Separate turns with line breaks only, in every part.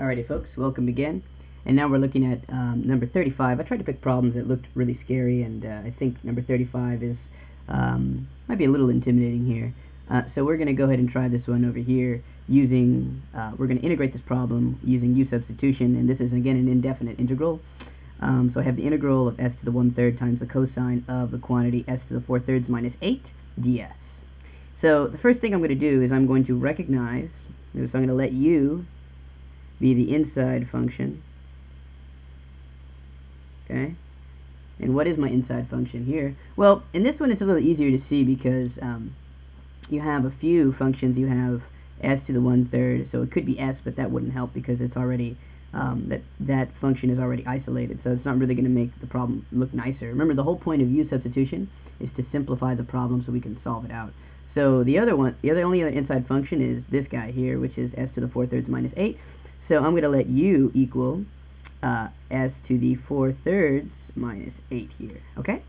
Alrighty folks, welcome again. And now we're looking at number 35. I tried to pick problems that looked really scary, and I think number 35 is might be a little intimidating here. So we're going to go ahead and try this one over here using, we're going to integrate this problem using u substitution, and this is again an indefinite integral. So I have the integral of s to the 1/3 times the cosine of the quantity s to the 4/3 minus 8 ds. So the first thing I'm going to do is I'm going to recognize, so I'm going to let u be the inside function. Okay, and what is my inside function here? Well, in this one it's a little easier to see because you have a few functions. You have s to the 1/3, so it could be s, but that wouldn't help because it's already that function is already isolated, so it's not really going to make the problem look nicer. Remember, the whole point of u substitution is to simplify the problem so we can solve it out. So the only other inside function is this guy here, which is s to the 4/3 minus 8. So I'm going to let u equal s to the 4/3 minus 8 here. Okay.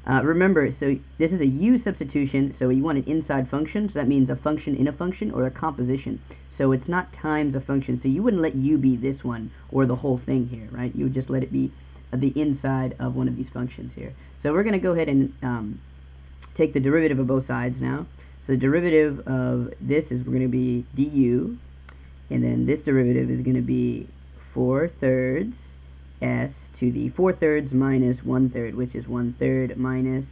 Remember, so this is a u substitution, so you want an inside function, so that means a function in a function or a composition. So it's not times a function, so you wouldn't let u be this one or the whole thing here, right? You would just let it be the inside of one of these functions here. So we're going to go ahead and take the derivative of both sides now. So the derivative of this is going to be du, and then this derivative is going to be 4/3 s to the 4/3 minus 1/3, which is 1/3 minus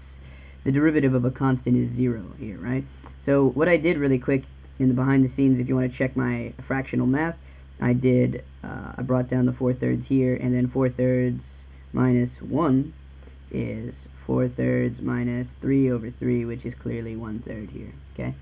the derivative of a constant is 0 here, right? So what I did really quick in the behind the scenes, if you want to check my fractional math, I brought down the 4/3 here, and then 4/3 minus 1 is 4/3 minus 3/3, which is clearly 1/3 here, okay?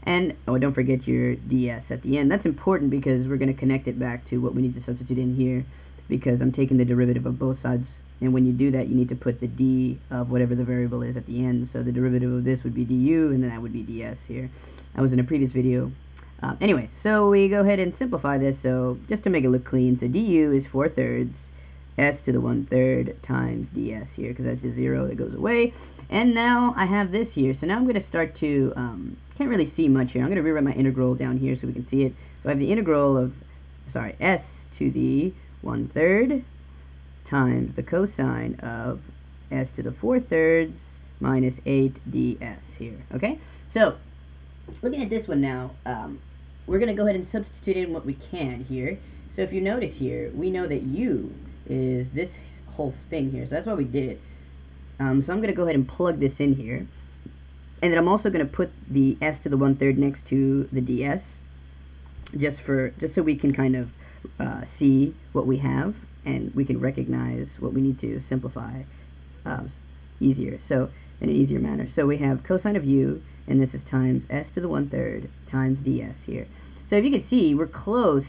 And, oh, don't forget your ds at the end. That's important because we're going to connect it back to what we need to substitute in here, because I'm taking the derivative of both sides, and when you do that, you need to put the d of whatever the variable is at the end. So the derivative of this would be du, and then that would be ds here. That was in a previous video. Anyway, so we go ahead and simplify this, so just to make it look clean, so du is 4/3 s to the 1/3 times ds here, because that's a 0 that goes away. And now I have this here, so now I'm going to start to, can't really see much here. I'm going to rewrite my integral down here so we can see it. So I have the integral of, s to the 1/3 times the cosine of s to the 4/3 minus 8 ds here, okay? So, looking at this one now, we're going to go ahead and substitute in what we can here. So if you notice here, we know that u is this whole thing here, so that's why we did it. So I'm going to go ahead and plug this in here, and then I'm also going to put the s to the 1/3 next to the ds, just so we can kind of see what we have, and we can recognize what we need to simplify easier, so in an easier manner. So we have cosine of u, and this is times s to the 1/3 times ds here. So if you can see, we're close.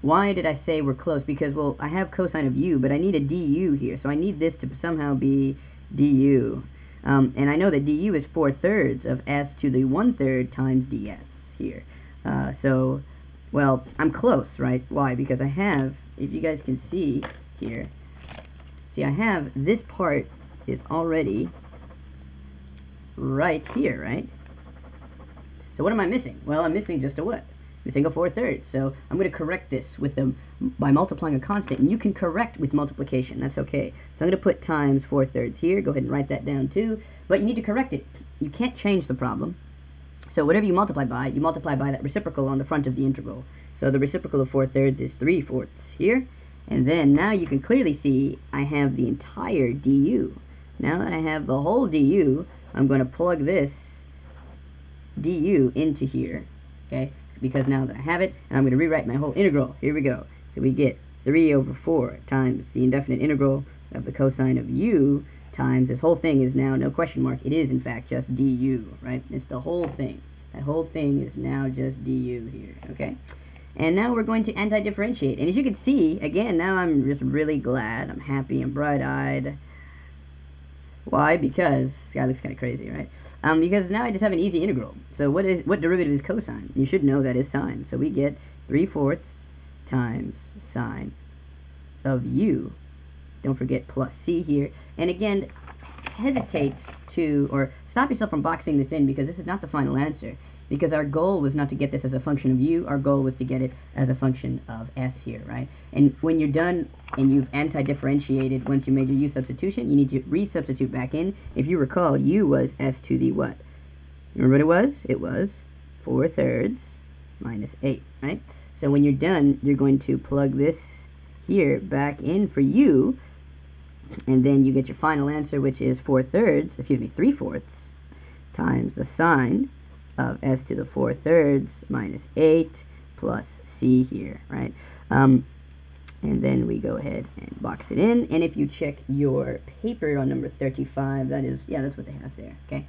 Why did I say we're close? Because, well, I have cosine of u, but I need a du here, so I need this to somehow be du. And I know that du is 4/3 of s to the 1/3 times ds here. So, well, I'm close, right? Why? Because I have, if you guys can see here, I have this part is already right here, right? So what am I missing? Well, I'm missing just a what? Missing a 4/3. So I'm going to correct this with by multiplying a constant, and you can correct with multiplication. That's okay. So I'm going to put times 4/3 here. Go ahead and write that down too. But you need to correct it. You can't change the problem. So whatever you multiply by that reciprocal on the front of the integral. So the reciprocal of 4/3 is 3/4 here. And then now you can clearly see I have the entire du. Now that I have the whole du, I'm going to plug this du into here, okay? Because now that I have it, and I'm going to rewrite my whole integral. Here we go. So we get 3/4 times the indefinite integral of the cosine of u times this whole thing is now no question mark. It is in fact just du, right? It's the whole thing. That whole thing is now just du here, okay? And now we're going to anti-differentiate. And as you can see, again, now I'm just really glad. I'm happy and bright-eyed. Why? Because, this guy looks kind of crazy, right? Because now I just have an easy integral. So what derivative is cosine? You should know that is sine. So we get 3/4 times sine of u. Don't forget plus c here. And again, hesitate to, or stop yourself from boxing this in, because this is not the final answer. because our goal was not to get this as a function of u, our goal was to get it as a function of s here, right? And when you're done and you've anti-differentiated, once you made your u substitution, you need to resubstitute back in. If you recall, u was s to the what? Remember what it was? It was 4/3 minus 8, right? So when you're done, you're going to plug this here back in for u, and then you get your final answer, which is 3/4 times the sine of s to the 4/3 minus 8 plus c here, right? And then we go ahead and box it in, and if you check your paper on number 35, that is, yeah, that's what they have there, okay?